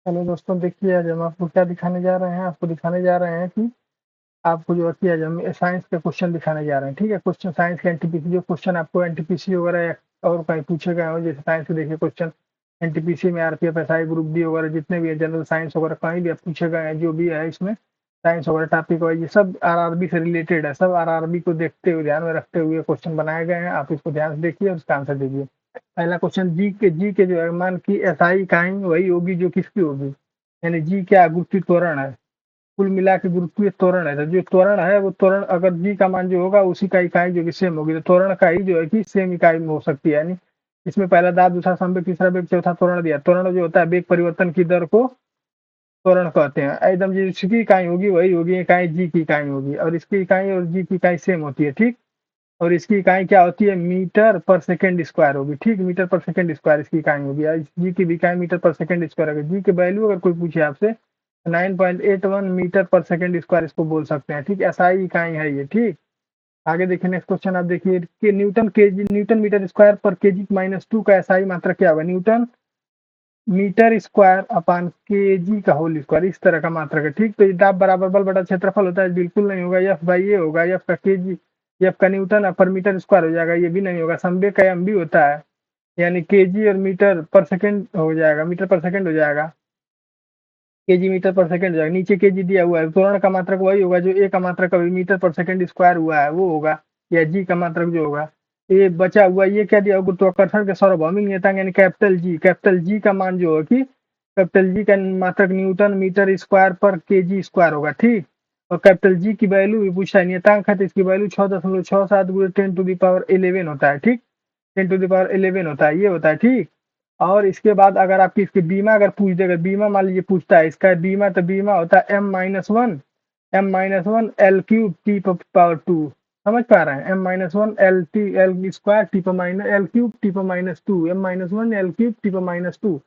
Hello दोस्तों, देखिए आज हम आपको क्या दिखाने जा रहे हैं। आपको दिखाने जा रहे हैं कि आपको जो है आज हम साइंस के क्वेश्चन दिखाने जा रहे हैं। ठीक है, क्वेश्चन साइंस के एनटीपीसी जो क्वेश्चन आपको एनटीपीसी वगैरह या और कहीं पूछे गए हो, जैसे साइंस के देखिए क्वेश्चन एनटीपीसी में आरपीएफ एसआई ग्रुप डी वगैरह जितने भी है, जनरल साइंस वगैरह कहीं भी आप पूछे गए हैं, जो भी है इसमें साइंस वगैरह टॉपिक वाइज ये सब आरआरबी से रिलेटेड है। सब आरआरबी को देखते हुए ध्यान में रखते हुए क्वेश्चन बनाए गए हैं। आप इसको ध्यान से देखिए और उसका आंसर दीजिए। पहला क्वेश्चन जी के जो है, मान की एसआई इकाई वही होगी जो किसकी होगी, यानी जी क्या गुरुत्वीय त्वरण है। कुल मिला के गुरुत्वीय त्वरण है, तो जो त्वरण है वो त्वरण अगर जी का मान जो होगा उसी का इकाई जो कि सेम होगी, तो त्वरण का ही जो है कि सेम इकाई में हो सकती है। यानी इसमें पहला दाब, दूसरा संवेग, तीसरा वेग, चौथा त्वरण दिया। त्वरण जो होता है वेग परिवर्तन की दर को त्वरण कहते हैं। एकदम जिसकी इकाई होगी वही होगी, इकाई जी की इकाई होगी, और इसकी इकाई और जी की इकाई सेम होती है। ठीक, और इसकी इकाई क्या होती है, मीटर पर सेकंड स्क्वायर होगी। ठीक, मीटर पर सेकंड स्क्वायर इसकी इकाई होगी। जी की भी इकाई मीटर पर सेकंड स्क्वायर होगी। जी की वैल्यू अगर कोई पूछे आपसे 9.81 मीटर पर सेकंड स्क्वायर इसको बोल सकते हैं। ठीक, एसआई इकाई है ये। ठीक, आगे देखिए नेक्स्ट क्वेश्चन आप देखिए कि न्यूटन मीटर स्क्वायर पर केजी माइनस टू का एसआई मात्रा क्या होगा। Newton meter square upon kg का होल स्क्वायर, इस तरह का मात्रक है। ठीक, तो दाब बराबर बल बटा क्षेत्रफल होता है, बिल्कुल नहीं होगा। एफ बाई ए होगा, एफ का केजी, एफ का न्यूटन पर मीटर स्क्वायर हो जाएगा, ये भी नहीं होगा। संवेग का एम भी होता है, यानी केजी और मीटर पर सेकंड हो जाएगा, मीटर पर सेकंड हो जाएगा, केजी मीटर पर सेकंड हो जाएगा। नीचे केजी दिया हुआ है, त्वरण का मात्रक वही होगा जो ए का मात्रक अभी मीटर पर सेकंड स्क्वायर हुआ है वो होगा, या जी का मात्रक जो होगा। ये बचा हुआ ये क्या दिया, गुरुत्वाकर्षण के सार्वभौमिक नियतांक यानी कैपिटल जी का मान जो है कि कैपिटल जी का मात्रक न्यूटन मीटर स्क्वायर पर केजी स्क्वायर होगा। ठीक, और कैपिटल जी की वैल्यू भी पूछा है, नियतांक है तो इसकी वैल्यू 6.67 गुणे 10⁻11 होता है। ठीक, 10⁻11 होता है, ये होता है। ठीक, और इसके बाद अगर आपकी इसकी बीमा अगर पूछ देगा, बीमा मान लीजिए पूछता है इसका बीमा, तो बीमा होता है m-1 L cube T power two. समझ पा रहे हैं, m-1 L T L square T पर माइनस एल क्यूब टी पर minus two, m-1 L cube T पर माइनस टू।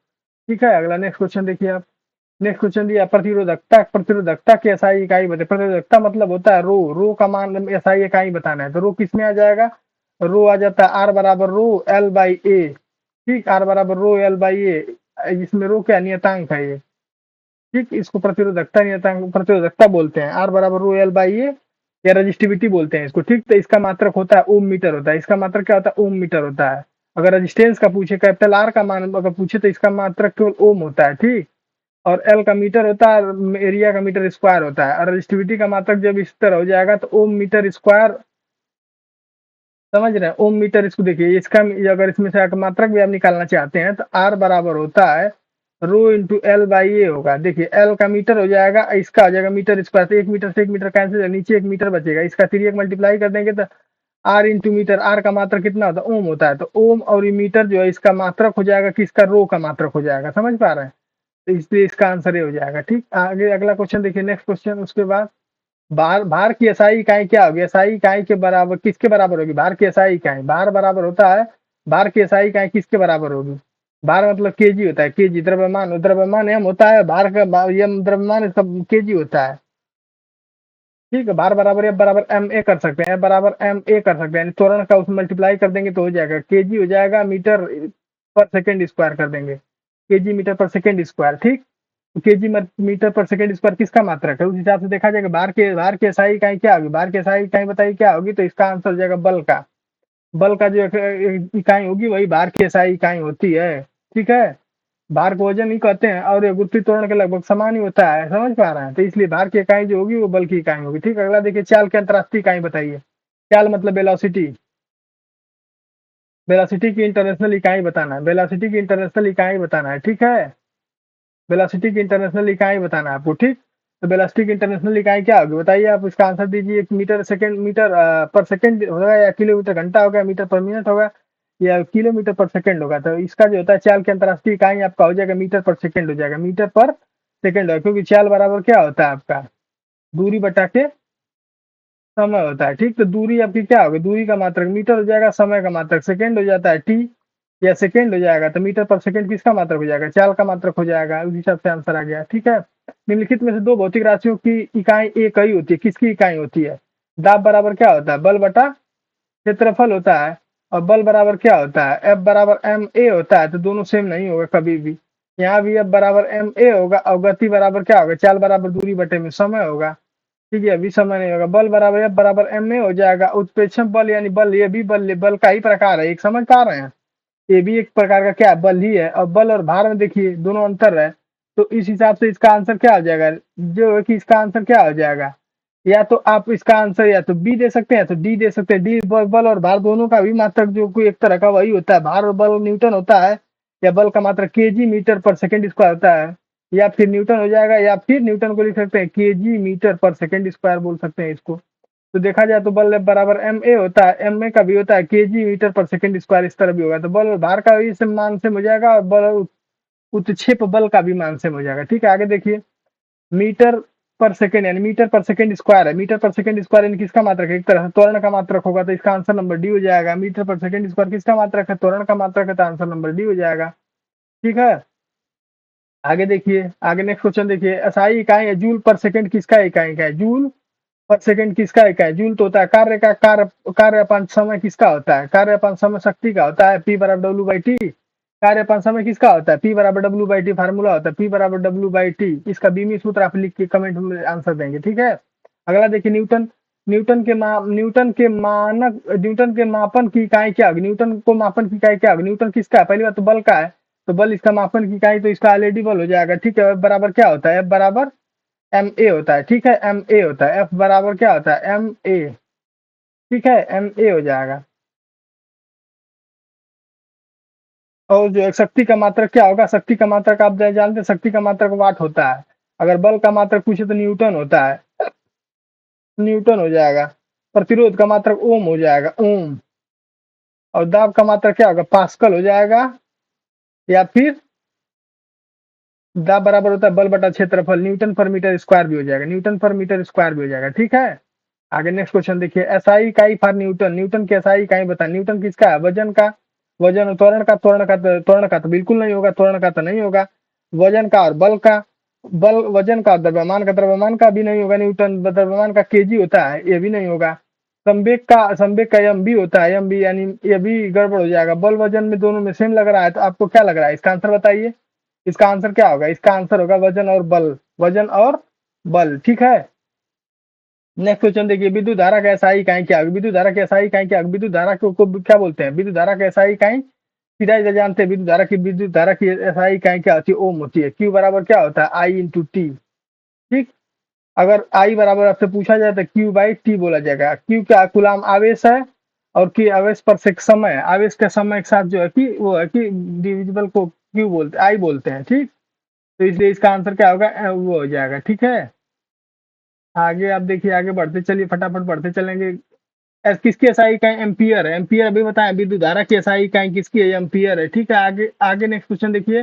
ठीक है, अगला नेक्स्ट क्वेश्चन देखिए आप। नेक्स्ट क्वेश्चन दिया प्रतिरोधकता, प्रतिरोधकता की एसआई इकाई बताए। प्रतिरोधकता मतलब होता है रो, रो का मान एसआई इकाई बताना है, तो रो किस में आ जाएगा, रो आ जाता है आर बराबर रो एल बाई ए। ठीक, आर बराबर रो एल बाई ए, इसमें रो क्या नियतांक है ये। ठीक, इसको प्रतिरोधकता नियतांक प्रतिरोधकता बोलते हैं, आर बराबर रो एल बाई ए, या रजिस्टिविटी बोलते हैं इसको। ठीक, तो इसका मात्रक होता है ओम मीटर होता है, इसका मात्रक क्या होता है, ओम मीटर होता है। अगर रजिस्टेंस का पूछे, कैपिटल आर का मान अगर पूछे तो इसका मात्रक केवल ओम होता है। ठीक, और एल का मीटर होता है, एरिया का मीटर स्क्वायर होता है, और रजिस्टिविटी का मात्रक जब इस तरह हो जाएगा तो ओम मीटर स्क्वायर। समझ रहे हैं, ओम मीटर इसको देखिए, इसका अगर इसमें से मात्रक भी आप निकालना चाहते हैं तो आर बराबर होता है रो इंटू एल बाई ए होगा। देखिए एल का मीटर हो जाएगा, इसका हो जाएगा मीटर स्क्वायर, तो एक मीटर से एक मीटर कैंसिल है, नीचे एक मीटर बचेगा, इसका तिर्यक मल्टीप्लाई कर देंगे तो आर इंटू मीटर, आर का मात्रक कितना होता है, ओम होता है, तो ओम और ये मीटर जो है इसका मात्रक हो जाएगा, किसका, रो का मात्रक हो जाएगा। समझ पा रहे हैं, तो इसलिए इसका आंसर ये हो जाएगा। ठीक, आगे अगला क्वेश्चन देखिए, नेक्स्ट क्वेश्चन उसके बाद भार, भार की एसआई इकाई क्या होगी, एसआई इकाई के बराबर किसके बराबर होगी, भार की एसआई इकाई, भार बराबर होता है, भार की एसआई इकाई किसके बराबर होगी। भार मतलब केजी होता है, केजी द्रव्यमान, द्रव्यमान एम होता है, भार का एम द्रव्यमान इसका केजी होता है। ठीक है, भार बराबर एफ बराबर एम ए कर सकते हैं, एफ बराबर एम ए कर सकते हैं, त्वरण का उसमें मल्टीप्लाई कर देंगे तो हो जाएगा, केजी हो जाएगा मीटर पर सेकंड स्क्वायर कर देंगे, केजी मीटर पर सेकंड स्क्वायर। ठीक, तो केजी मीटर पर सेकंड स्क्वायर किसका मात्रक है, उस हिसाब से देखा जाएगा। भार के एसआई इकाई क्या होगी, भार के एसआई इकाई बताइए क्या होगी, तो इसका आंसर हो जाएगा बल का। बल का जो इकाई होगी वही भार की एसआई इकाई होती है। ठीक है, भार को वजन ही कहते हैं, और ये गुरुत्वीय त्वरण के लगभग समान ही होता है। समझ पा रहे हैं, तो इसलिए भार की इकाई जो होगी वो बल की इकाई होगी। ठीक, अगला देखिए, चाल की अंतरराष्ट्रीय इकाई बताइए। चाल मतलब वेलोसिटी, वेलोसिटी की इंटरनेशनल इकाई बताना है, वेलोसिटी की इंटरनेशनल इकाई बताना है। ठीक है, वेलोसिटी की इंटरनेशनल इकाई बताना है आपको। ठीक, तो वेलोसिटी की इंटरनेशनल इकाई क्या होगी बताइए, आप इसका आंसर दीजिए। मीटर सेकंड, मीटर पर सेकंड होगा, या किलोमीटर घंटा होगा, मीटर पर मिनट होगा, या किलोमीटर पर सेकंड होगा। तो इसका जो होता है चाल की अंतरराष्ट्रीय इकाई आपका हो जाएगा मीटर पर सेकंड हो जाएगा, मीटर पर सेकंड होगा, क्योंकि चाल बराबर क्या होता है आपका, दूरी बटा के समय होता है। ठीक, तो दूरी आपकी क्या होगी, दूरी का मात्रक मीटर हो जाएगा, समय का मात्रक सेकंड हो जाता है टी, या सेकंड हो जाएगा, तो मीटर पर सेकंड किसका मात्रक हो जाएगा, चाल का मात्रक हो जाएगा। उस हिसाब से आंसर आ गया। ठीक है, निम्नलिखित में से दो भौतिक राशियों की इकाई एक ही होती है, किसकी इकाई होती है। दाब बराबर क्या होता है, बल बटा क्षेत्रफल होता है, और बल बराबर क्या होता है, एफ बराबर एम ए होता है, तो दोनों सेम नहीं होगा कभी भी, यहाँ भी अब बराबर एम ए होगा और गति बराबर क्या होगा, चाल बराबर दूरी बटे में समय होगा। ठीक है, अभी समय नहीं होगा। बल बराबर एफ बराबर एम ए हो जाएगा। उत्प्रेक्षण बल यानी बल, ये भी बल का ही प्रकार है, एक समझ पा रहे हैं। ये भी एक प्रकार का क्या बल ही है। और बल और भार में देखिए दोनों अंतर है। तो इस हिसाब से इसका आंसर क्या हो जाएगा, जो है कि इसका आंसर क्या हो जाएगा, या तो आप इसका आंसर या तो बी दे सकते हैं या तो डी दे सकते हैं। डी बल और भार दोनों का भी मात्रक जो कोई एक तरह का वही होता है। भार और बल न्यूटन होता है, या बल का मात्रक केजी मीटर पर सेकंड स्क्वायर होता है, या फिर न्यूटन हो जाएगा, या फिर न्यूटन को लिख सकते हैं केजी मीटर पर सेकंड स्क्वायर बोल सकते हैं इसको। तो देखा जाए तो बल बराबर एम ए होता है, एम ए का भी होता है केजी मीटर पर सेकंड स्क्वायर, इस तरह भी होगा। तो बल और भार का भी मान से हो जाएगा और बल और उत्क्षेप बल का भी मान से हो जाएगा। ठीक है, आगे देखिए। मीटर पर सेकंड यानी मीटर पर सेकंड स्क्वायर है। मीटर पर सेकंड स्क्वायर यानी किसका मात्रक है, एक तरह से त्वरण का मात्रक होगा, तो इसका आंसर नंबर डी हो जाएगा। मीटर पर सेकंड स्क्वायर किसका मात्रक है, त्वरण का मात्रक है, तो आंसर नंबर डी हो जाएगा। ठीक है, आगे देखिए। आगे नेक्स्ट क्वेश्चन देखिए। एसआई इकाई है, जूल पर सेकंड किसका इकाई का है, जूल पर सेकंड किसका इकाई, जूल तो होता है कार्य का, कार्य अपन समय किसका होता है, कार्य अपन समय शक्ति का होता है, पी बराबर डब्ल्यू बाई टी। कार्य अपन समय किसका होता है, पी बराबर डब्ल्यू बाई टी, फार्मूला होता है पी बराबर डब्ल्यू बाई टी। इसका बीमी सूत्र आप लिख के कमेंट में आंसर देंगे। ठीक है, अगला देखिए। न्यूटन, न्यूटन के मापन की इकाई क्या होगी, न्यूटन को मापन की इकाई क्या होगी, न्यूटन किसका है, पहली बात तो बल का है, तो बल इसका मापन की इकाई, तो इसका एलईडी बल हो जाएगा। ठीक है, बराबर क्या होता है, एफ बराबर एम ए होता है। ठीक है, एम ए होता है, एफ बराबर क्या होता है, एम ए। ठीक है, एम ए हो जाएगा। और जो एक शक्ति का मात्रक क्या होगा, शक्ति का मात्रक आप जानते हैं, शक्ति का मात्रक वाट होता है। अगर बल का मात्रक पूछे तो न्यूटन होता है, न्यूटन हो जाएगा। प्रतिरोध का मात्रक ओम हो जाएगा, ओम। और दाब का मात्रक क्या होगा, पास्कल हो जाएगा। या फिर दाब बराबर होता है बल बटा क्षेत्रफल, न्यूटन पर मीटर स्क्वायर भी हो जाएगा, न्यूटन पर मीटर स्क्वायर भी हो जाएगा। ठीक है, आगे नेक्स्ट क्वेश्चन देखिए। एसआई इकाई फॉर न्यूटन, न्यूटन की एसआई इकाई बता। न्यूटन किसका है, वजन का, वजन त्वरण का, त्वरण का तो बिल्कुल नहीं होगा, त्वरण का तो नहीं होगा। वजन का और बल का, बल वजन का और द्रव्यमान का भी नहीं होगा। न्यूटन द्रव्यमान का केजी होता है, ये भी नहीं होगा। संवेग का एम भी होता है, एम भी यानी ये भी गड़बड़ हो जाएगा। बल वजन में दोनों में सेम लग रहा है, तो आपको क्या लग रहा है, इसका आंसर बताइए। इसका आंसर क्या होगा, इसका आंसर होगा वजन और बल, वजन और बल। ठीक है, नेक्स्ट क्वेश्चन देखिए। विद्युत धारा का एसआई इकाई क्या होगी, विद्युत धारा की एसआई इकाई क्या होगी, विद्युत धारा को क्या बोलते हैं, विद्युत धारा का एसआई इकाई सीधा ही जानते हैं। विद्युत धारा की एसआई इकाई क्या होती है, ओम होती है। क्यू बराबर क्या होता है, आई इंटू टी। ठीक, अगर आई बराबर आपसे पूछा जाए तो क्यू बाई टी बोला जाएगा। क्यू क्या, कुलाम आवेश है, और की आवेश पर से समय है, आवेश के समय के साथ जो है कि वो है कि डिविजिबल को क्यू बोलते, आई बोलते हैं। ठीक, तो इसलिए इसका आंसर क्या होगा, वो हो जाएगा। ठीक है, आगे आप देखिए, आगे बढ़ते चलिए, फटाफट बढ़ते चलेंगे। किसकी एसआई इकाई एम्पियर है, एम्पियर अभी बताएं। विद्युत धारा की एसआई इकाई किसकी है, एम्पियर है। ठीक है, आगे आगे नेक्स्ट क्वेश्चन देखिए।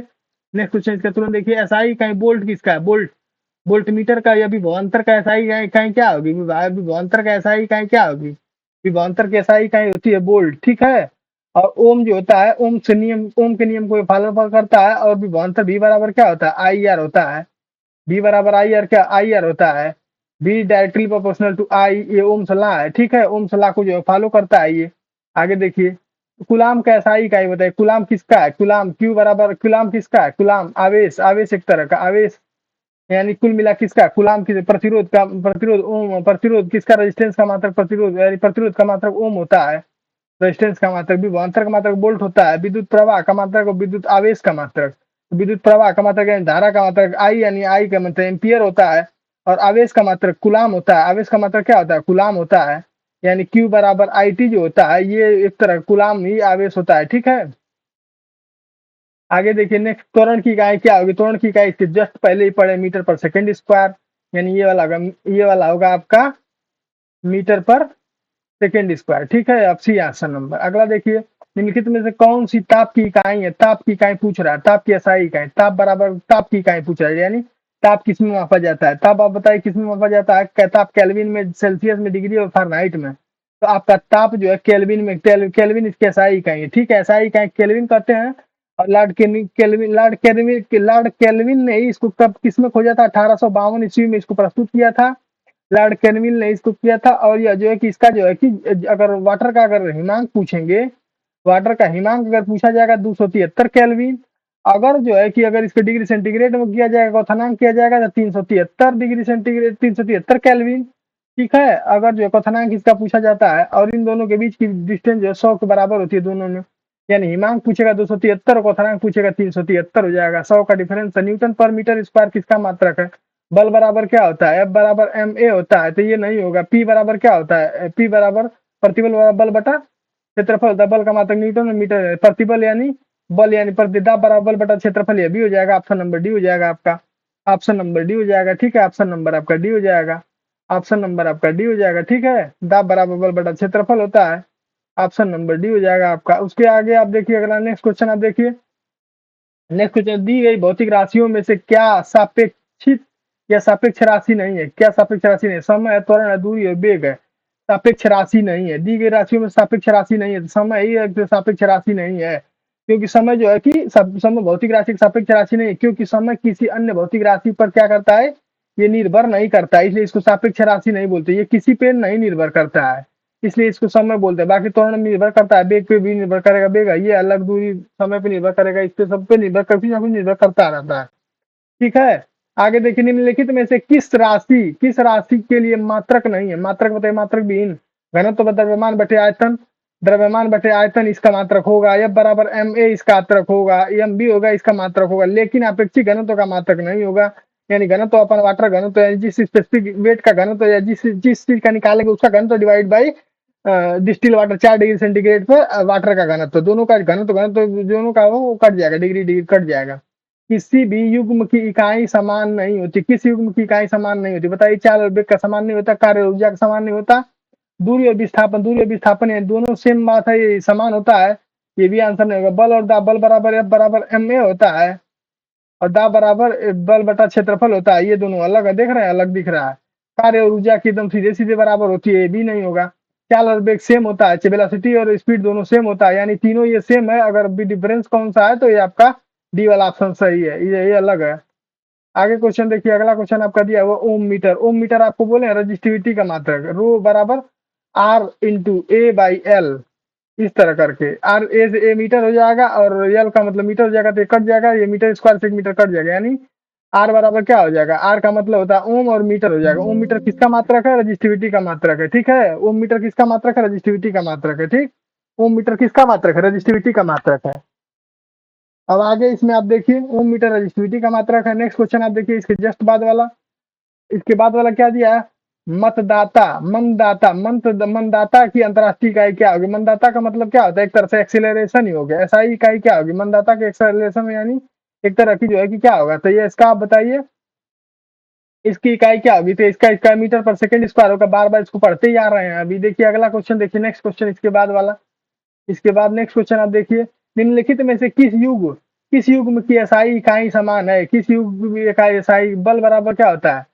नेक्स्ट क्वेश्चन इसका तुरंत देखिए। एसआई इकाई वोल्ट किसका है, वोल्ट, वोल्ट मीटर का या विभवांतर का एसआई इकाई क्या होगी, विभवांतर का एसआई इकाई क्या होगी, विभवांतर की एसआई इकाई होती है वोल्ट। ठीक है, और ओम जो होता है, ओम से नियम, ओम के नियम को फॉलो करता है। और विभवांतर भी बराबर क्या होता है, आई आर होता है। बी बराबर आई आर, क्या आई आर होता है, बी डायरेक्टली प्रोपोर्शनल टू आई, ये ओम्स लॉ है। ठीक है, ओम्स लॉ को जो है फॉलो करता है ये। आगे देखिए। कुलाम का एसआई इकाई बताइए, कुलाम किसका है, कुलाम क्यू बराबर, कुलाम किसका है, कुलाम आवेश, आवेश एक तरह का आवेश, यानी कुल मिला किसका, कुलाम की प्रतिरोध का, प्रतिरोध ओम, प्रतिरोध किसका, रेजिस्टेंस का मात्रक प्रतिरोध, यानी प्रतिरोध का मात्रक ओम होता है। रेजिस्टेंस का मात्रक, विभवांतर का मात्रक वोल्ट होता है। विद्युत प्रवाह का मात्रक और विद्युत आवेश का मात्रक, विद्युत प्रवाह का मात्रक यानी धारा का मात्रक आई, यानी आई का मतलब एम्पियर होता है। और आवेश का मात्रक कुलाम होता है, आवेश का मात्रक क्या होता है, कुलाम होता है। यानी क्यू बराबर आई टी जो होता है, ये एक तरह कुलाम ही आवेश होता है। ठीक है, आगे देखिए। नेक्स्ट, त्वरण की इकाई क्या होगी, त्वरण की इकाई इसके जस्ट पहले ही पढ़े, मीटर पर सेकंड स्क्वायर, यानी ये वाला होगा आपका मीटर पर सेकेंड स्क्वायर। ठीक है, अब सी आंसर नंबर। अगला देखिए। निम्नलिखित में से कौन सी ताप की इकाई है, ताप की इकाई पूछ रहा है, ताप की एसआई इकाई, ताप बराबर ताप की इकाई पूछ रहा है, यानी ताप किस में मापा जाता है, ताप आप बताइए किस में मापा जाता है, ताप केल्विन में, सेल्सियस में, डिग्री और फारेनहाइट में। तो आपका ताप जो है केल्विन में, केल्विन इसकी एसआई इकाई है। ठीक है, एसआई इकाई केल्विन कहते हैं। और लॉर्ड केल्विन ने ही इसको कब किस में खोजा था, 1852 ईस्वी में इसको प्रस्तुत किया था। लॉर्ड केल्विन ने इसको किया था। और यह जो है कि इसका जो है कि अगर वाटर का अगर हिमांक पूछेंगे, वाटर का हिमांक अगर पूछा जाएगा 273 केल्विन। अगर जो है कि अगर इसको डिग्री सेंटीग्रेड में किया जाएगा, क्वथनांक किया जाएगा तो 373 डिग्री सेंटीग्रेड, 373 केल्विन। ठीक है, अगर जो है क्वथनांक इसका पूछा जाता है और इन दोनों के बीच की डिस्टेंस जो है 100 के बराबर होती है दोनों में, यानी हिमांक पूछेगा 273 और क्वथनांक पूछेगा 373 हो जाएगा। 100 का डिफरेंस है। न्यूटन पर मीटर स्क्वायर किसका मात्रक है? बल बराबर क्या होता है? एफ बराबर एम ए होता है, तो ये नहीं होगा। पी बराबर क्या होता है? पी बराबर प्रतिबल बल बटा क्षेत्रफल होता है। बल का मात्रक न्यूटन में मीटर है। प्रतिबल यानी बल यानी दाब बराबर बल बटा क्षेत्रफल, ये भी हो जाएगा। ऑप्शन नंबर डी हो जाएगा आपका। ऑप्शन नंबर डी हो जाएगा। ठीक है, ऑप्शन नंबर आपका डी हो जाएगा। ऑप्शन नंबर आपका डी हो जाएगा। ठीक है, दाब बराबर बल बटा क्षेत्रफल होता है। ऑप्शन नंबर डी हो जाएगा आपका। उसके आगे आप देखिए, अगला नेक्स्ट क्वेश्चन आप देखिए। नेक्स्ट क्वेश्चन, दी गई भौतिक राशियों में से क्या सापेक्षित या सापेक्ष राशि नहीं है? क्या सापेक्ष राशि नहीं है? समय है, त्वरण है, दूरी है, वेग है। सापेक्ष राशि नहीं है। दी गई राशियों में सापेक्ष राशि नहीं है, तो समय ही है कि सापेक्ष राशि नहीं है। क्योंकि समय जो है कि समय भौतिक राशि की सापेक्ष राशि नहीं है, क्योंकि समय किसी अन्य भौतिक राशि पर क्या करता है? ये निर्भर नहीं करता है, इसलिए इसको सापेक्ष राशि नहीं बोलते। ये किसी पे नहीं निर्भर करता है, इसलिए इसको समय बोलते हैं। बाकी त्वरण में निर्भर करता है, वेग पे भी निर्भर करेगा, वेग है ये अलग, दूरी समय पे निर्भर करेगा, इस पे सब पे निर्भर कुछ ना कुछ निर्भर करता रहता है। ठीक है, आगे देखिए, निम्नलिखित में से किस राशि के लिए मात्रक नहीं है? मात्रक बताइए, मात्रक विहीन। घनत्व तो द्रव्यमान बटे आयतन, द्रव्यमान बटे आयतन इसका मात्रक होगा। एफ बराबर एम ए इसका मात्रक होगा, एम बी होगा इसका मात्रक होगा, लेकिन अपेक्षित घनत्व का मात्रक नहीं होगा। यानी घनत्व अपन वाटर घनत्व, यानी जिस स्पेसिफिक वेट का घनत्व या जिस जिस चीज का निकालेंगे उसका घनत्व divide by distil water 4 degree centigrade पर वाटर का घनत्व, दोनों का घनत्व घनत्व दोनों का वो कट जाएगा, डिग्री डिग्री कट जाएगा। किसी भी युग्म की इकाई समान नहीं होती। किस युग्म की इकाई समान नहीं होती? बताइए। चाल और वेग का समान नहीं होता, कार्य और ऊर्जा का समान नहीं होता, दूरी और विस्थापन यानी दोनों सेम बात है, ये समान होता है, ये भी आंसर नहीं होगा। बल और दाब, बल बराबर एफ बराबर एम ए होता है और दाब बराबर बल बटा क्षेत्रफल होता है, ये दोनों अलग है, देख रहे हैं, अलग दिख रहा है। कार्य और ऊर्जा की एकदम सीधे सीधे बराबर होती है, ये भी नहीं होगा। चाल और वेग सेम होता है, वेलोसिटी और स्पीड दोनों सेम होता है, यानी तीनों ये सेम है। अगर भी डिफरेंस कौन सा है तो ये आपका डी वाला ऑप्शन सही है, ये अलग है। आगे क्वेश्चन देखिए, अगला क्वेश्चन आपका दिया है वो ओम मीटर। ओम मीटर आपको बोले रजिस्टिविटी का मात्रक, रो बराबर R into A by L, इस तरह करके आर ए से ए मीटर हो जाएगा और एल का मतलब मीटर हो जाएगा, तो ये कट जाएगा, ये मीटर स्क्वायर से मीटर कट जाएगा, यानी आर बराबर क्या हो जाएगा? आर का मतलब होता है ओम और मीटर हो जाएगा। ओम मीटर किसका मात्रक है? रजिस्टिविटी का मात्रक है। ठीक है, ओम मीटर किसका मात्रक है? रजिस्टिविटी का मात्रक है। ठीक, ओम मीटर किसका मात्रक है? रजिस्टिविटी का मात्रक है। अब आगे इसमें आप देखिए, ओम मीटर रजिस्टिविटी का मात्रक है। नेक्स्ट क्वेश्चन आप देखिए, इसके जस्ट बाद वाला, इसके बाद वाला क्या दिया है? मतदाता, मनदाता, मनदाता की अंतरराष्ट्रीय इकाई क्या होगी? मनदाता का मतलब क्या होता है? एक तरह से एक्सीलरेशन ही हो गया। ऐसा ही इकाई क्या होगी? मनदाता के एक्सेलरेशन यानी एक तरह की जो है कि क्या होगा, तो ये इसका आप बताइए, इसकी इकाई क्या होगी? तो इसका इसका मीटर पर सेकंड स्क्वायर होगा। बार बार इसको पढ़ते ही आ रहे हैं। अभी देखिए अगला क्वेश्चन देखिए, नेक्स्ट क्वेश्चन इसके बाद वाला, इसके बाद नेक्स्ट क्वेश्चन आप देखिए, निम्नलिखित में से किस युग्म की एसआई इकाई समान है? किस युग्म की इकाई एसआई? बल बराबर क्या होता है?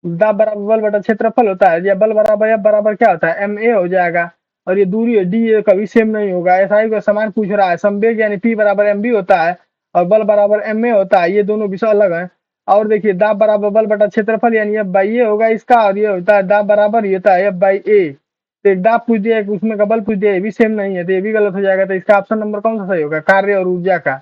दाब बराबर बल बटा क्षेत्रफल होता है, या बल बराबर एफ बराबर क्या होता है? एम ए हो जाएगा। और ये दूरी है डी, ये कभी सेम नहीं होगा। एसआई का समान पूछ रहा है। संवेग यानी पी बराबर एम बी होता है और बल बराबर एम ए होता है, ये दोनों विषय अलग है। और देखिए, दाब बराबर बल बटा क्षेत्रफल यानी एफ बाई ए होगा इसका, और ये होता है दाब बराबर ये होता है एफ बाई ए। तो एक दाब पूछ दिया, उसमें का बल पूछ दिया, ये भी सेम नहीं है, तो ये भी गलत हो जाएगा। तो इसका ऑप्शन नंबर कौन सा सही होगा? कार्य और ऊर्जा का।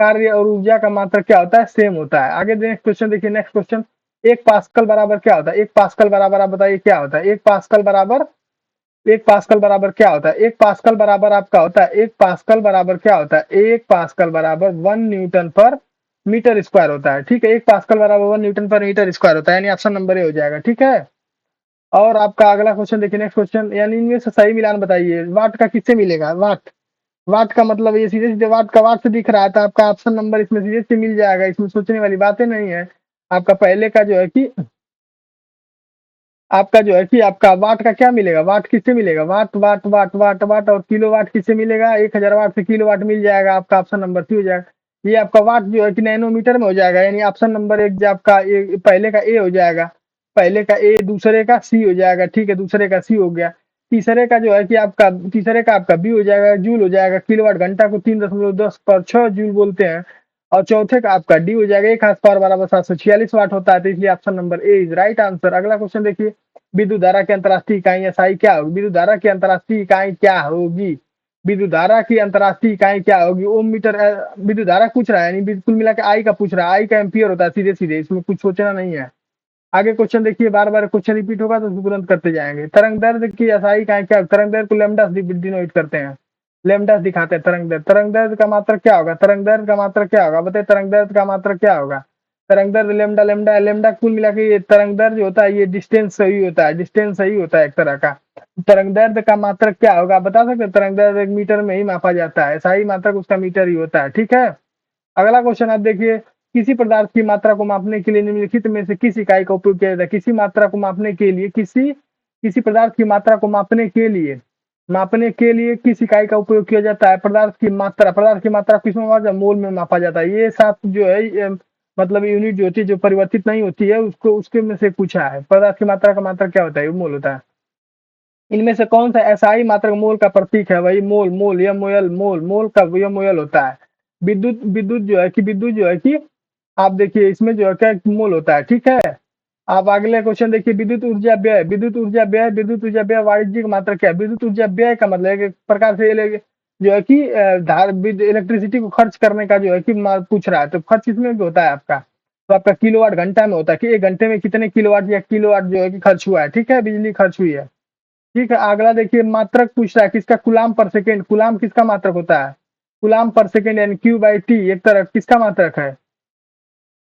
कार्य और ऊर्जा का मात्रक क्या होता है? सेम होता है। आगे नेक्स्ट क्वेश्चन देखिए, नेक्स्ट क्वेश्चन, एक पास्कल बराबर क्या होता है? एक पास्कल बराबर आप बताइए क्या होता है? एक पास्कल बराबर क्या होता है? एक पास्कल बराबर आपका होता है, एक पास्कल बराबर क्या होता है? एक पास्कल बराबर 1 न्यूटन पर मीटर स्क्वायर होता है। ठीक है, एक पास्कल बराबर 1 न्यूटन पर मीटर स्क्वायर होता है, यानी ऑप्शन नंबर ए हो जाएगा। ठीक है, और आपका अगला क्वेश्चन देखिए, नेक्स्ट क्वेश्चन, यानी इनमें से सही मिलान बताइए। वाट का किससे मिलेगा? वाट, वाट का मतलब ये सीधे सीधे वाट का वाट से दिख रहा है, तो आपका ऑप्शन नंबर इसमें सीधे से मिल जाएगा, इसमें सोचने वाली बातें नहीं है। आपका पहले का जो है कि आपका वाट का क्या मिलेगा? वाट किससे मिलेगा? वाट वाट वाट वाट वाट और किलो वाट किससे मिलेगा? 1000 वाट से किलो वाट मिल जाएगा, आपका ऑप्शन नंबर सी हो जाएगा। ये आपका वाट जो है कि नैनोमीटर में हो जाएगा, यानी ऑप्शन नंबर एक जो आपका पहले का ए हो जाएगा, पहले का ए, दूसरे का सी हो जाएगा। ठीक है, दूसरे का सी हो गया। तीसरे का आपका बी हो जाएगा, जूल हो जाएगा। किलोवाट घंटा को 3.10 पर 6 जूल बोलते हैं। और चौथे का आपका डी हो जाएगा, एक हाथ पावर बराबर 746 वाट होता है, तो इसलिए option number A is right answer. अगला क्वेश्चन देखिए, विद्युत धारा की अंतरराष्ट्रीय इकाई एसआई क्या होगी? विद्युत धारा की अंतरराष्ट्रीय इकाई क्या होगी? विद्युत धारा की अंतर्राष्ट्रीय इकाई क्या होगी? ओम मीटर। विद्युत धारा पूछ रहा है, यानी कुल मिला के आई का पूछ रहा है, आई का एम्पियर होता है सीधे सीधे, इसमें कुछ सोचना नहीं है। आगे क्वेश्चन देखिए, बार बार क्वेश्चन रिपीट होगा तो तुरंत करते जाएंगे। तरंग दैर्ध्य की एसआई इकाई क्या? तरंग दैर्ध्य को लैम्डा से डिनोट करते हैं, लैम्डा दिखाते हैं तरंग दैर्ध्य। तरंग दैर्ध्य का मात्रक क्या होगा? तरंग दैर्ध्य का मात्रक क्या होगा? बताइए तरंग दैर्ध्य का मात्रक क्या होगा? तरंग दैर्ध्य लैम्डा, लैम्डा लैम्डा कुल मिला के ये तरंग दैर्ध्य होता है, ये डिस्टेंस सही होता है, डिस्टेंस सही होता है एक तरह का। तरंग दैर्ध्य का मात्रक क्या होगा बता सकते हैं? तरंग दैर्ध्य एक मीटर में ही मापा जाता है, सही मात्रक उसका मीटर ही होता है। ठीक है, अगला क्वेश्चन आप देखिए, किसी पदार्थ की मात्रा को मापने के लिए निम्नलिखित में से किस इकाई का उपयोग किया जाता है? किसी मात्रा को मापने के लिए, किसी किसी पदार्थ की मात्रा को मापने के लिए किस इकाई का उपयोग किया जाता है? पदार्थ की मात्रा किसमें मापा जाता है? मोल में मापा जाता है। ये सात जो है मतलब यूनिट जो होती है, जो परिवर्तित नहीं होती है, उसको उसके में से पूछा है। पदार्थ की मात्रा का मात्रक क्या होता है? मोल होता है। इनमें से कौन सा एसआई मात्रक मोल का प्रतीक है? वही मोल, मोल या मोयल, मोल का यह मोयल होता है। विद्युत जो है कि आप देखिए इसमें जो है क्या मोल होता है। ठीक है, आप अगले क्वेश्चन देखिए, विद्युत ऊर्जा व्यय वाणिज्यिक मात्रक क्या है? विद्युत ऊर्जा व्यय का मतलब है कि एक प्रकार से जो है कि इलेक्ट्रिसिटी को खर्च करने का जो है कि पूछ रहा है, तो खर्च किसमें भी होता है आपका? तो आपका किलोवाट घंटा में होता है कि एक घंटे में कितने किलोवाट या किलोवाट जो है कि खर्च हुआ है। ठीक है, बिजली खर्च हुई है। ठीक है, अगला देखिए, मात्रक पूछ रहा है किसका? कूलाम पर सेकेंड। कूलाम किसका मात्रक होता है? कूलाम पर सेकेंड यानी क्यू बाई टी एक तरह किसका मात्रक है?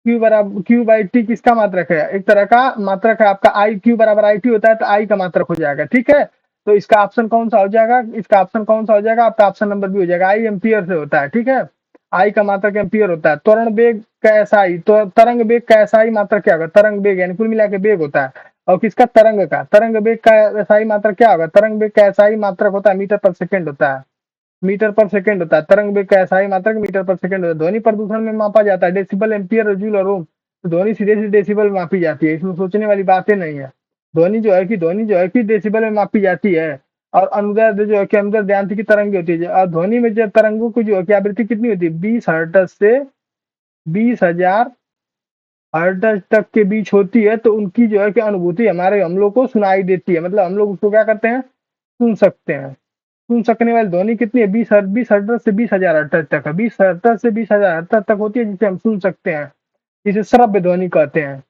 क्यू बाई टी किसका मात्रक है? एक तरह का मात्रक है आपका। आई क्यू बराबर आई टी होता है, तो आई का मात्रक हो जाएगा। ठीक है, तो इसका ऑप्शन कौन सा हो जाएगा? इसका ऑप्शन कौन सा हो जाएगा? आपका ऑप्शन नंबर बी हो जाएगा। आई एम्पियर से होता है। ठीक है, आई का मात्रक एम्पियर होता है। त्वरण वेग का एसआई, तो तरंग वेग का एसआई मात्रक क्या होगा? तरंग वेग यानी कुल मिला के वेग होता है। और किसका? तरंग वेग का एसआई मात्रक क्या होगा? तरंग वेग का एसआई मात्रक होता है मीटर पर सेकेंड होता है, मीटर पर सेकंड होता है। तरंग वेग का एसआई मात्रक मीटर पर सेकंड होता है। ध्वनि प्रदूषण में मापा जाता है डेसिबल, एम्पियर, जूल और ओम। तो ध्वनि सीधे सीधे डेसिबल में मापी जाती है, इसमें सोचने वाली बातें नहीं है। ध्वनि जो है कि डेसिबल में मापी जाती है। और अनुदैर्ध्य जो है कि अनुदैर्ध्य यांत्रिक की तरंग होती है। और ध्वनि में जब तरंगों की जो है कि आवृत्ति कितनी होती है? 20 हर्ट्ज से 20,000 हर्ट्ज तक के बीच होती है। तो उनकी जो है कि अनुभूति हम लोग को सुनाई देती है, मतलब हम लोग उसको क्या करते हैं? सुन सकते हैं। सुन सकने वाली ध्वनि कितनी है? 20 हर्ट्ज से 20,000 हर्ट्ज तक है। 20 हर्ट्ज से 20,000 हर्ट्ज तक होती है, जिसे हम सुन सकते हैं। इसे श्रव्य ध्वनि कहते हैं।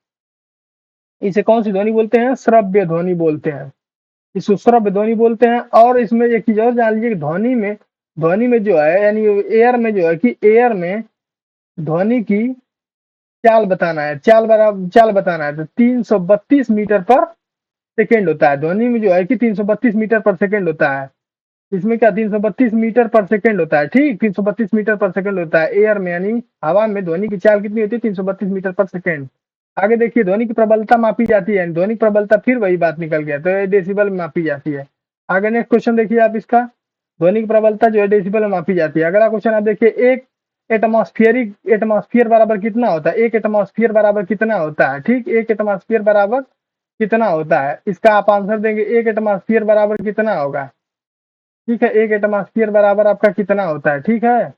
इसे कौन सी ध्वनि बोलते हैं? श्रव्य ध्वनि बोलते हैं, इसको श्रव्य ध्वनि बोलते हैं। और इसमें एक चीज और जान लीजिए कि ध्वनि में जो है यानी एयर में जो है कि एयर में ध्वनि की चाल बताना है, तो 332 मीटर पर सेकेंड होता है। ध्वनि में जो है कि 332 मीटर पर सेकेंड होता है। इसमें क्या 332 मीटर पर सेकंड होता है? ठीक, 332 मीटर पर सेकंड होता है एयर में, यानी हवा में ध्वनि की चाल कितनी होती है? 332 मीटर पर सेकंड। आगे देखिए, ध्वनि की प्रबलता मापी जाती है, ध्वनि प्रबलता फिर वही बात निकल गया, तो ये डेसिबल में मापी जाती है। आगे नेक्स्ट क्वेश्चन देखिए आप इसका, ध्वनि की प्रबलता जो है डेसिबल में मापी जाती है। अगला क्वेश्चन आप देखिए, एक एटमॉस्फेयर बराबर कितना होता है? एक एटमॉस्फेयर बराबर कितना होता है? ठीक, एक एटमॉस्फेयर बराबर कितना होता है? इसका आप आंसर देंगे, एक एटमॉस्फेयर बराबर कितना होगा? ठीक है, एक एटमॉस्फेयर बराबर आपका कितना होता है? ठीक है,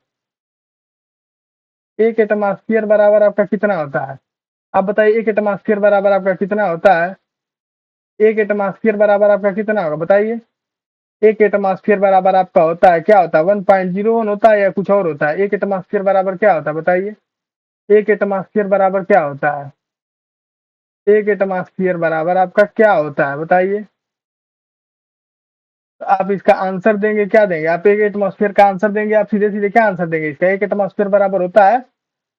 एक एटमॉस्फेयर बराबर आपका कितना होता है? आप बताइए, एक एटमॉस्फेयर बराबर आपका कितना होता है? एक एटमॉस्फेयर बराबर आपका कितना होगा बताइए? एक एटमॉस्फेयर बराबर आपका होता है, क्या होता है? 1.01 होता है या कुछ और होता है? एक एटमॉस्फेयर बराबर क्या होता है बताइए? एक एटमॉस्फेयर बराबर क्या होता है? एक एटमॉस्फेयर बराबर आपका क्या होता है बताइए? तो आप इसका आंसर देंगे, क्या देंगे आप? एक एटमॉस्फेयर का आंसर देंगे आप? सीधे सीधे क्या आंसर देंगे इसका? एक एटमॉस्फेयर बराबर होता है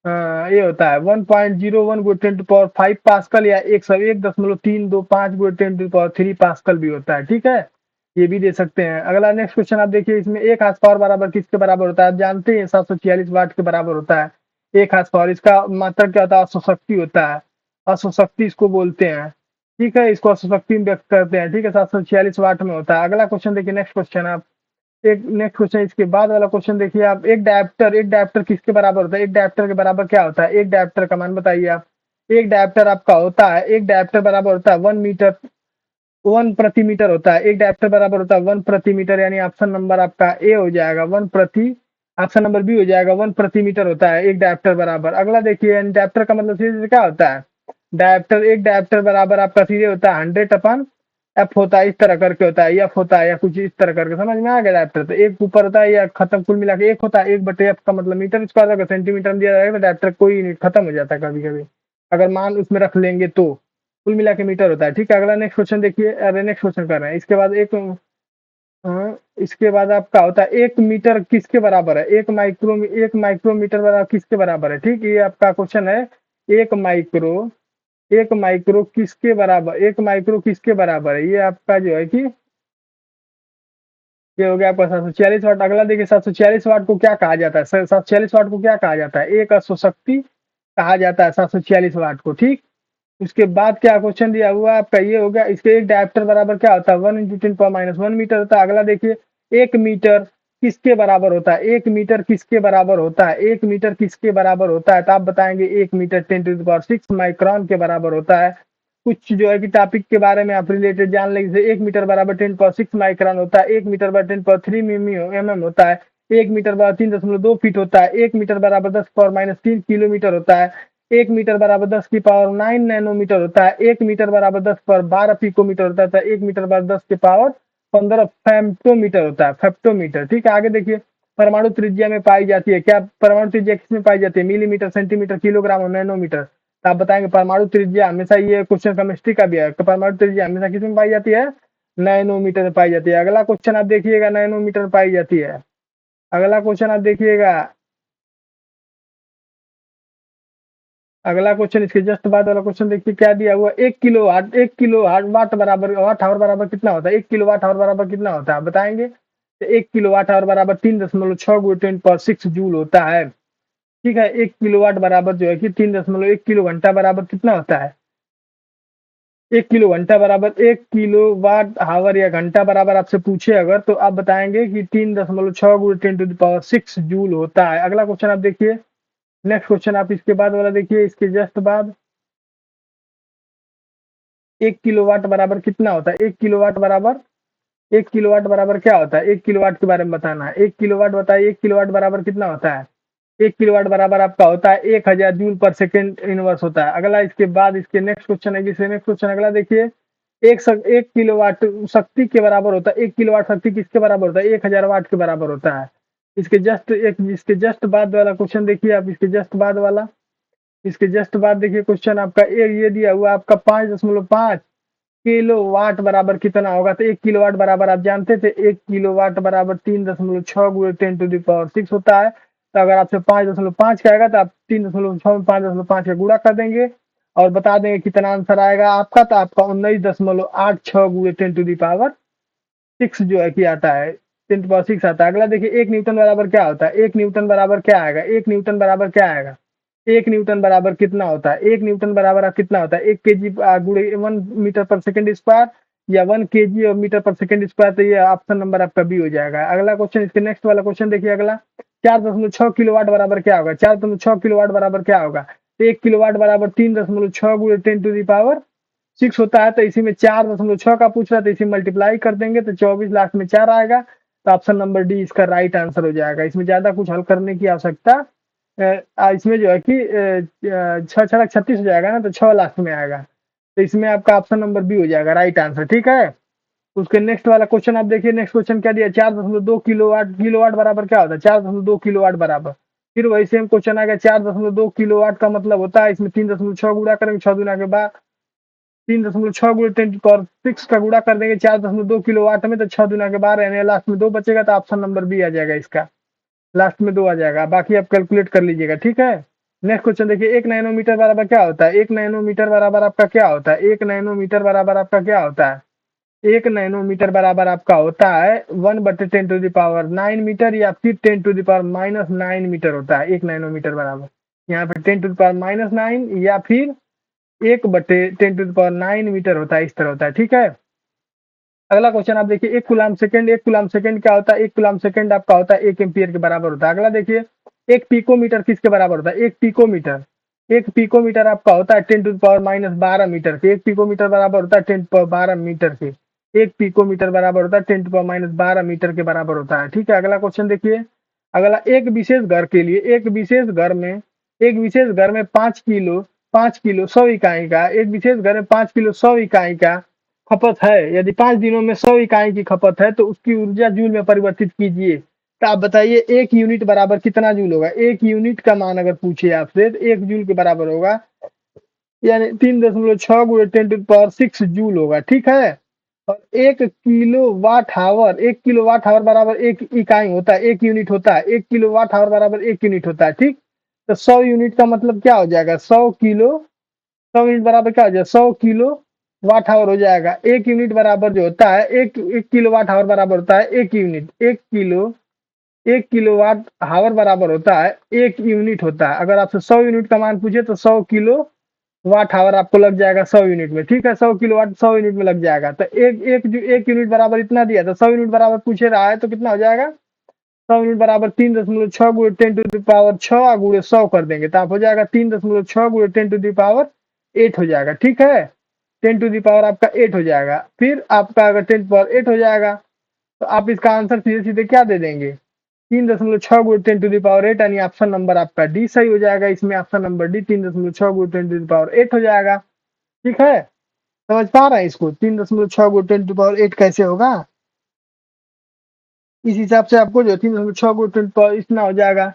ये होता है 1.01 × 10⁵ पास्कल या 101.325 × 10⁵ पास्कल भी होता है। ठीक है, ये भी दे सकते हैं। अगला नेक्स्ट क्वेश्चन आप देखिए, इसमें एक हार्स पावर बराबर किसके बराबर होता है? आप जानते हैं 746 वाट के बराबर होता है एक हार्स पावर। इसका मात्रक क्या होता है? अश्वशक्ति होता है, अश्वशक्ति इसको बोलते हैं। ठीक है, इसको अश्वशक्ति में व्यक्त करते हैं। ठीक है, 746 वाट में होता है। अगला क्वेश्चन देखिए, नेक्स्ट क्वेश्चन आप एक नेक्स्ट क्वेश्चन इसके बाद वाला क्वेश्चन देखिए आप, एक डायप्टर किसके बराबर होता है? एक डायप्टर के बराबर क्या होता है? एक डायप्टर का मान बताइए आप। एक डायप्टर आपका होता है, एक डायप्टर बराबर होता है 1 मीटर, 1 प्रति मीटर होता है। एक डायप्टर बराबर होता है 1 प्रति मीटर, यानी ऑप्शन नंबर आपका ए हो जाएगा 1 प्रति, ऑप्शन नंबर बी हो जाएगा 1 प्रति मीटर होता है एक डायप्टर बराबर। अगला देखिए, डायप्टर का मतलब सीधे क्या होता है? डायप्टर, एक डायप्टर बराबर आपका सीधे होता है 100/, एफ होता है इस तरह करके होता है, एफ होता है या कुछ इस तरह करके, समझ में आ गया डायप्टर। तो एक ऊपर होता है या खत्म, कुल मिला के एक होता है, 1/f का मतलब मीटर स्क्वायर, अगर सेंटीमीटर में दिया जाएगा तो डायप्टर कोई नहीं, खत्म हो जाता है कभी कभी, अगर मान उसमें रख लेंगे तो कुल मिला के मीटर होता है। ठीक है, अगला नेक्स्ट क्वेश्चन देखिए। अरे नेक्स्ट क्वेश्चन कर रहे हैं, इसके बाद इसके बाद आपका होता है 1 मीटर किसके बराबर है, 1 माइक्रोमीटर बराबर किसके बराबर है। ठीक, ये आपका क्वेश्चन है। एक माइक्रो 1 माइक्रो किसके बराबर, 1 माइक्रो किसके बराबर है, ये आपका जो है कि ये हो गया आपका 746 वाट। अगला देखिए, 746 वाट को क्या कहा जाता है, 746 वाट को क्या कहा जाता है, एक अश्वशक्ति कहा जाता है 746 वाट को। ठीक, उसके बाद क्या क्वेश्चन दिया हुआ है आपका, ये हो गया। इसके एक डायप्टर बराबर क्या होता है, 1 × 10⁻⁻1 मीटर होता है। अगला देखिए, 1 मीटर किसके बराबर होता है, 1 मीटर किसके बराबर होता है, 1 मीटर किसके बराबर होता है, तो आप बताएंगे 1 मीटर 10⁻6 माइक्रोन के बराबर होता है। कुछ जो है कि टॉपिक के बारे में आप रिलेटेड जान लेंगे, जैसे 1 मीटर बराबर 10⁻6 माइक्रोन होता है, 1 मीटर बराबर 10⁻3 mm होता है, 1 मीटर बराबर 3.2 फीट होता है, 1 मीटर बराबर 10⁻³ किलोमीटर होता है, 1 मीटर बराबर 10⁻9 नैनोमीटर होता है, 1 मीटर बराबर 10⁻12 पिकोमीटर होता है, 1 मीटर बराबर 10⁻15 फेम्टोमीटर होता है, फेप्टोमीटर। ठीक है, आगे देखिए, परमाणु त्रिज्या में पाई जाती है क्या, परमाणु त्रिज्या किसमें पाई जाती है, मिलीमीटर, सेंटीमीटर, किलोग्राम और नैनोमीटर। तो आप बताएंगे परमाणु त्रिज्या हमेशा, ये क्वेश्चन केमिस्ट्री का भी है, परमाणु त्रिज्या हमेशा किसमें पाई जाती है, नैनोमीटर में पाई जाती है। अगला क्वेश्चन आप देखिएगा, नैनोमीटर में पाई जाती है। अगला क्वेश्चन आप देखिएगा, अगला क्वेश्चन इसके जस्ट बाद वाला क्वेश्चन देखिए क्या दिया हुआ, 1 किलो वाट बराबर, वाट आवर बराबर कितना होता है, 1 किलो वाट आवर बराबर कितना होता है, आप बताएंगे। तो 1 किलो वाट आवर बराबर 3.6 × 10⁻6 जूल होता है। ठीक है, 1 किलोवाट बराबर जो है कि 3.1 किलो घंटा बराबर कितना होता है, 1 किलो घंटा बराबर 1 किलोवाट आवर या घंटा बराबर आपसे पूछे अगर, तो आप बताएंगे कि 3.6 × 10⁻6 जूल होता है। अगला क्वेश्चन आप देखिए, नेक्स्ट क्वेश्चन आप इसके बाद वाला देखिए, इसके जस्ट बाद 1 किलोवाट बराबर कितना होता है, 1 किलोवाट बराबर क्या होता है, 1 किलोवाट के बारे में बताना है। 1 किलोवाट बताइए, 1 किलोवाट बराबर कितना होता है, 1 किलोवाट बराबर आपका होता है 1000 जूल/सेकेंड इनवर्स होता है। अगला इसके बाद इसके नेक्स्ट क्वेश्चन है, इसके नेक्स्ट क्वेश्चन अगला देखिए, 1 किलोवाट शक्ति के बराबर होता है, 1 किलोवाट शक्ति किसके बराबर होता है, 1000 वाट के बराबर होता है। इसके जस्ट बाद वाला क्वेश्चन देखिए आप, इसके जस्ट बाद देखिए क्वेश्चन आपका, ये दिया हुआ आपका 5.5 किलोवाट बराबर कितना होगा। तो 1 किलोवाट बराबर आप जानते थे, 1 किलोवाट बराबर 3.6 × 10⁻6 होता है। तो अगर आपसे 5.5 का आएगा तो आप 3.6 में 5.5 का गुणा कर देंगे और बता देंगे कितना आंसर आएगा आपका। तो आपका 19.86 जो है कि आता है, 10⁻6 आता है। अगला देखिए, 1 न्यूटन बराबर क्या होता है, 1 न्यूटन बराबर क्या आएगा, 1 न्यूटन बराबर क्या आएगा, 1 न्यूटन बराबर कितना होता है, 1 न्यूटन बराबर आप कितना होता है, 1 kg गुणे 1 मीटर पर सेकेंड स्क्वायर या 1 kg और मीटर पर सेकेंड स्क्वायर। तो ये ऑप्शन नंबर आपका बी हो जाएगा। अगला क्वेश्चन, इसके नेक्स्ट वाला क्वेश्चन देखिए अगला, 4.6 किलोवाट बराबर क्या होगा, 4.6 किलोवाट बराबर क्या होगा। तो 1 किलोवाट बराबर 3.6 गुणे 10⁻6 होता है। तो इसी में 4.6 का पूछ रहा है, तो इसी मल्टीप्लाई कर देंगे तो 24 लास्ट में 4 आएगा। तो ऑप्शन नंबर डी इसका राइट आंसर हो जाएगा। इसमें ज्यादा कुछ हल करने की आवश्यकता, इसमें जो है कि 6×6 = 36 हो जाएगा ना, तो 6 लास्ट में आएगा। तो इसमें आपका ऑप्शन नंबर बी हो जाएगा राइट आंसर। ठीक है, उसके नेक्स्ट वाला क्वेश्चन आप देखिए, नेक्स्ट क्वेश्चन क्या दिया, 4.2 किलोवाट, किलोवाट बराबर क्या होता है, 4.2 किलोवाट बराबर, फिर वही सेम क्वेश्चन आ गया, 4.2 किलोवाट का मतलब होता है, इसमें 3.6 गुणा करेंगे, 6 दूना के बाद 3.6 गुणे 10⁻6 का गुणा कर देंगे 4.2 किलोवाट में, तो 6 दूना के 12 यानी लास्ट में 2 बचेगा। तो ऑप्शन नंबर बी आ जाएगा इसका, लास्ट में 2 आ जाएगा, बाकी आप कैलकुलेट कर लीजिएगा। ठीक है, नेक्स्ट क्वेश्चन देखिए, 1 नैनोमीटर बराबर क्या होता है, 1 नैनोमीटर बराबर आपका क्या होता है, 1 नैनोमीटर बराबर आपका क्या होता है, 1 नैनोमीटर बराबर आपका होता है 1/10⁻9 मीटर या फिर 10⁻⁻9 मीटर होता है 1 नैनोमीटर बराबर। यहाँ पे 10⁻⁻9 या फिर 1/10⁻9 मीटर होता है, इस तरह होता है। ठीक है, अगला क्वेश्चन आप देखिए, 1 कूलाम सेकंड, 1 कूलाम सेकंड क्या होता है, 1 कूलाम सेकंड आपका होता है 1 एम्पियर के बराबर होता है। अगला देखिए, 1 पिकोमीटर किसके बराबर होता है, 1 पिकोमीटर आपका होता है 10⁻12 मीटर के, 1 पिकोमीटर बराबर होता है 10⁻12 मीटर के, 1 पिकोमीटर बराबर होता है 10⁻12 मीटर के बराबर होता है। ठीक है, अगला क्वेश्चन देखिए, अगला एक विशेष घर के लिए, एक विशेष घर में 5 किलो 100 इकाई का, एक विशेष घर में 5 किलो 100 इकाई का खपत है, यदि 5 दिनों में 100 इकाई की खपत है तो उसकी ऊर्जा जूल में परिवर्तित कीजिए। तो आप बताइए 1 यूनिट बराबर कितना जूल होगा? 1 यूनिट का मान अगर पूछे आपसे तो 1 जूल के बराबर होगा, यानी 3.6 गुणे 10⁶ जूल होगा, ठीक है। और 1 किलोवाट हावर, 1 किलोवाट हावर बराबर 1 इकाई होता है, 1 यूनिट होता है, 1 किलोवाट हावर बराबर 1 यूनिट होता है, ठीक। तो 100 यूनिट का मतलब क्या हो जाएगा? 100 यूनिट बराबर क्या हो जाएगा? 100 किलो वाट हावर हो जाएगा। 1 यूनिट बराबर जो होता है, 1 किलो वाट हावर बराबर होता है 1 यूनिट। 1 किलो वाट हावर बराबर होता है 1 यूनिट होता है। अगर आपसे 100 यूनिट का मान पूछे तो 100 किलो वाट हावर आपको लग जाएगा 100 यूनिट में, ठीक है। 100 किलो वाट 100 यूनिट में लग जाएगा। तो एक यूनिट बराबर इतना दिया था, 100 यूनिट बराबर पूछे रहा है तो कितना हो जाएगा? 100 यूनिट बराबर 3.6 गुणे 10⁶ गुणे 100 कर देंगे तो आप हो जाएगा 3.6 गुणे 10⁸ हो जाएगा, ठीक है। 10 आपका 8 हो जाएगा। फिर आपका अगर 10 8 हो जाएगा तो आप इसका आंसर सीधे सीधे क्या दे देंगे? 3.6 गुणे 10⁸ यानी ऑप्शन नंबर आपका डी सही हो जाएगा। इसमें ऑप्शन नंबर डी 3.6 गुणे 10⁸ हो जाएगा, ठीक है। समझ पा रहे हैं इसको? 3.6 गुणे 10⁸ कैसे होगा? इस हिसाब से आपको जो 3.6 गुणे 10 इतना हो जाएगा।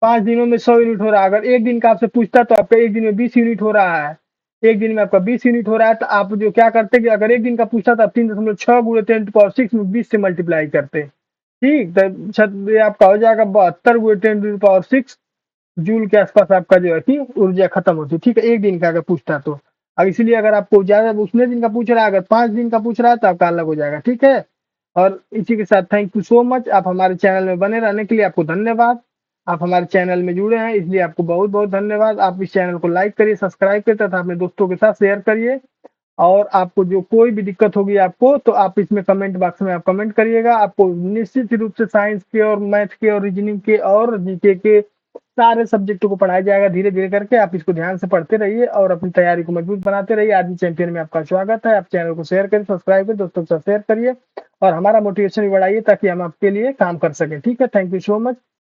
5 दिनों में 100 यूनिट हो रहा है। अगर एक दिन का आपसे पूछता तो आपका एक दिन में 20 यूनिट हो रहा है। एक दिन में आपका 20 यूनिट हो रहा है तो आप जो क्या करते कि अगर एक दिन का पूछता तो आप 3.6 गुणे 10⁶ में 20 से मल्टीप्लाई करते, ठीक। तो ये आपका हो जाएगा 72 गुणे 10⁶ जूल के आसपास आपका जो है कि ऊर्जा खत्म होती है, ठीक है, एक दिन का अगर पूछता तो। अब इसलिए अगर आपको ज्यादा उतने दिन का पूछ रहा है, अगर 5 दिन का पूछ रहा है तो आपका अलग हो जाएगा, ठीक है। और इसी के साथ थैंक यू सो मच। आप हमारे चैनल में बने रहने के लिए आपको धन्यवाद। आप हमारे चैनल में जुड़े हैं इसलिए आपको बहुत बहुत धन्यवाद। आप इस चैनल को लाइक करिए, सब्सक्राइब करिए तथा अपने दोस्तों के साथ शेयर करिए। और आपको जो कोई भी दिक्कत होगी आपको तो आप इसमें कमेंट बॉक्स में आप कमेंट करिएगा। आपको निश्चित रूप से साइंस के और मैथ के और रीजनिंग के और जीके के सारे सब्जेक्टों को पढ़ाया जाएगा धीरे धीरे करके। आप इसको ध्यान से पढ़ते रहिए और अपनी तैयारी को मजबूत बनाते रहिए। आर्मी चैंपियन में आपका स्वागत है। आप चैनल को शेयर करिए, सब्सक्राइब करिए, दोस्तों के साथ शेयर करिए और हमारा मोटिवेशन भी बढ़ाइए ताकि हम आपके लिए काम कर सकें, ठीक है। Thank you so much.